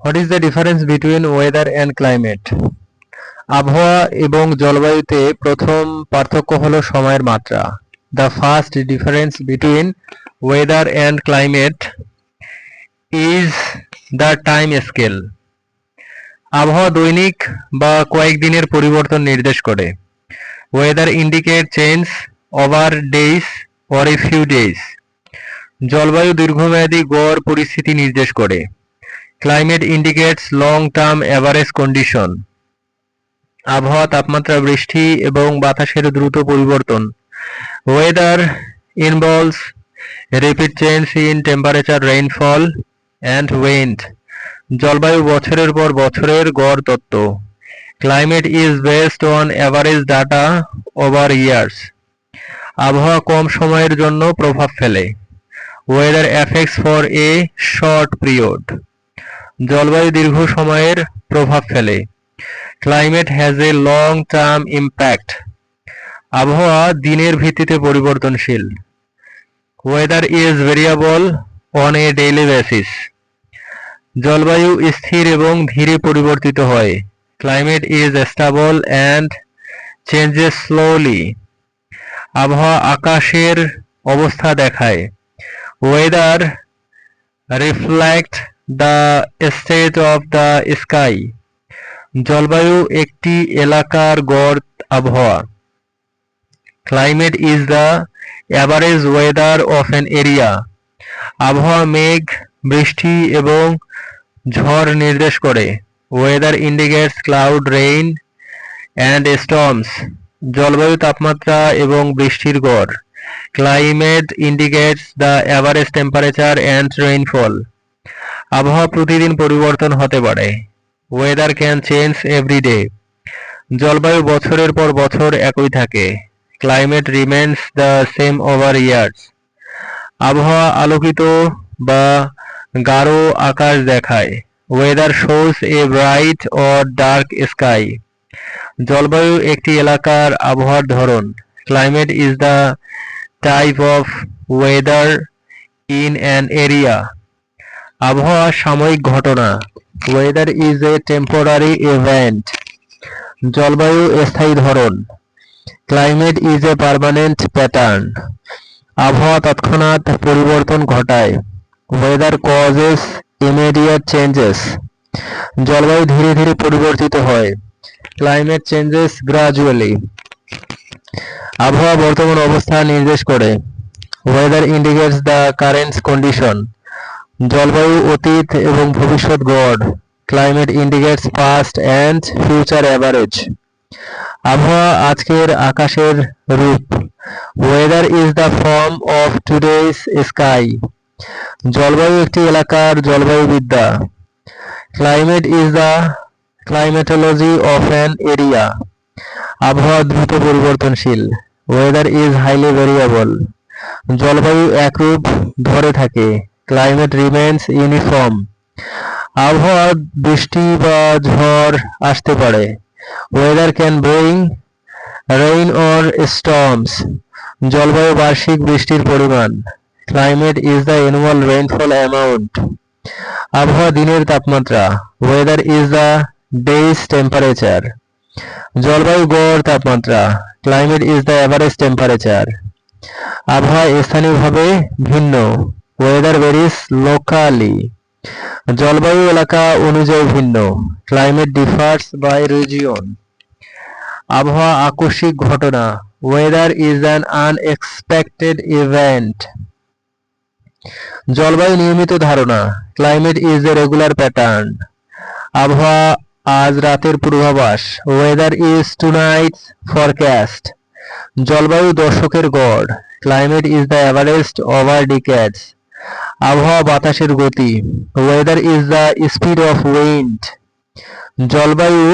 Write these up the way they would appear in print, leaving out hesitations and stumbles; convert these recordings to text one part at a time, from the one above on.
What is the difference between weather and climate? আবহাওয়া এবং জলবায়ুতে প্রথম পার্থক্য হলো সময়ের মাত্রা। The first difference between weather and climate is the time scale. আবহাওয়া দৈনিক বা কয়েকদিনের পরিবর্তন নির্দেশ করে। Weather indicate change over days or a few days. জলবায়ু দীর্ঘমেয়াদী গড় পরিস্থিতি নির্দেশ করে। Climate indicates long term average condition. আবহাওয়া তাপমাত্রা, বৃষ্টি এবং বাতাসের দ্রুত পরিবর্তন। Weather involves rapid change in temperature, rainfall and wind. জলবায়ু বছরের পর বছরের গড় তত্ত্ব। Climate is based on average data over years. আবহাওয়া কম সময়ের জন্য প্রভাব ফেলে। Weather effects for a short period. জলবায়ু দীর্ঘ সময়ের প্রভাব ফেলে। Climate has a long term impact. আবহাওয়া দিনের ভিত্তিতে পরিবর্তনশীল। Weather is variable on a daily basis. জলবায়ু স্থির এবং ধীরে পরিবর্তিত হয়। Climate is stable and changes slowly. আবহাওয়া আকাশের অবস্থা দেখায়। Weather reflect the state of the sky. জলবায়ু একটি এলাকার গড় আবহাওয়া। Climate is the average weather of an area. আবহাওয়া মেঘ, বৃষ্টি এবং ঝড় নির্দেশ করে। Weather indicates cloud, rain and storms. জলবায়ু তাপমাত্রা এবং বৃষ্টির গড়। Climate indicates the average temperature and rainfall. আবহাওয়া প্রতিদিন পরিবর্তন হতে পারে। Weather can change every day. জলবায়ু বছরের পর বছর একই থাকে। Climate remains the same over years. আবহাওয়া আলোকিত বা গাঢ় আকাশ দেখায়। Weather shows a bright or dark sky. জলবায়ু একটি এলাকার আবহাওয়ার ধরন। Climate is the type of weather in an area. আবহাওয়া সাময়িক ঘটনা। Weather is a temporary event. জলবায়ু স্থায়ী ধরন। Climate is a permanent pattern. আবহাওয়া তৎক্ষণাৎ পরিবর্তন ঘটায়। Weather causes immediate changes. জলবায়ু ধীরে ধীরে পরিবর্তিত হয়। Climate changes gradually. আবহাওয়া বর্তমান অবস্থা নির্দেশ করে। Weather indicates the current condition. জলবায়ু অতীত এবং ভবিষ্যৎ গড়। Climate indicates past and future average. আবহাওয়া আজকের আকাশের রূপ। Weather is the form of today's sky. জলবায়ু একটি এলাকার জলবায়ুবিদ্যা। Climate is the climatology of an area. আবহাওয়া দ্রুত পরিবর্তনশীল। Weather is highly variable. জলবায়ু একরূপ ধরে থাকে। Climate remains uniform. আবহাওয়া বৃষ্টি বা ঝড় আসতে পারে। Weather can bring rain or storms. জলবায়ু বার্ষিক বৃষ্টির পরিমাণ। Climate is the annual rainfall amount. আবহাওয়া দিনের তাপমাত্রা। Weather is the day's temperature. জলবায়ু গড় তাপমাত্রা। Climate is the average temperature. আবহাওয়া স্থানীয়ভাবে ভিন্ন। Weather varies locally. জলবায়ু এলাকা অনুযায়ী ভিন্ন। Climate differs by region. আবহাওয়া আকস্মিক ঘটনা। Weather is an unexpected event. জলবায়ু নিয়মিত ধারণা। Climate is a regular pattern. আবহাওয়া আজ রাতের পূর্বাভাস। Weather is tonight's forecast. জলবায়ু দশকের গড়। Climate is the average over decades. আবহাওয়া বাতাসের গতি। Weather is the speed of wind. জলবায়ু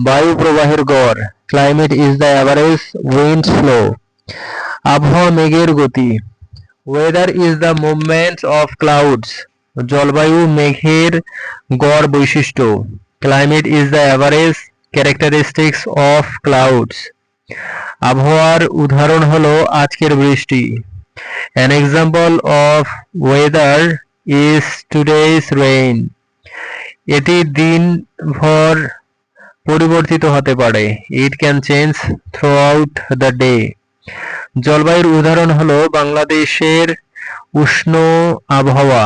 বায়ু প্রবাহের গড়। Climate is the average wind flow. আবহাওয়া মেঘের গতি। Weather is the movement of clouds. জলবায়ু মেঘের গড় বৈশিষ্ট্য। Climate is the average characteristics of clouds. আবহাওয়ার উদাহরণ হলো আজকের বৃষ্টি। An example of weather is today's rain. এটি দিনভর পরিবর্তিত হতে পারে। It can change through out the day. জলবায়ুর উদাহরণ হলো বাংলাদেশের উষ্ণ আবহাওয়া।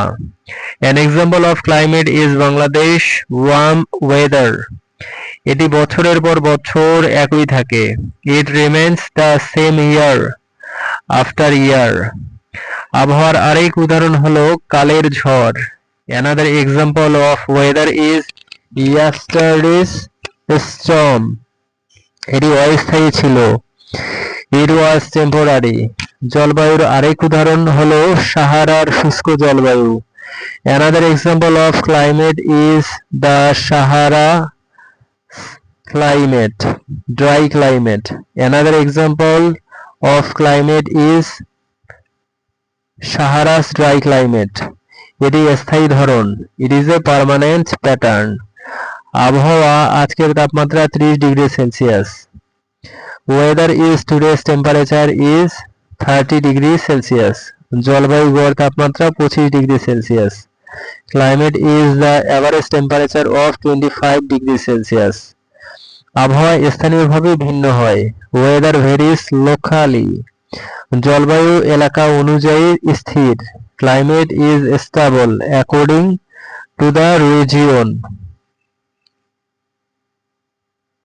An example of climate is Bangladesh warm weather. এটি বছরের পর বছর একই থাকে। It remains the same year after year. আবহাওয়ার আরেক উদাহরণ হলো কালের ঝড়। Another example of weather is yesterday's storm. এটি অস্থায়ী ছিল। It was temporary. জলবায়ুর আরেক উদাহরণ হলো সাহারার শুষ্ক জলবায়ু। Another example of climate is the Sahara climate, dry climate. Another example of climate is Sahara's dry climate. এটি স্থায়ী ধরন। It is a permanent pattern. আবহাওয়া আজকের তাপমাত্রা 30 degree Celsius. Weather is today's temperature is 30 degree Celsius. জলবায়ু গড় তাপমাত্রা 25 degree Celsius. Climate is the average temperature of 25 degree Celsius. আবহাওয়া স্থানীয়ভাবে ভিন্ন হয়। Weather varies locally. জলবায়ু এলাকা অনুযায়ী স্থির। Climate is stable according to the region.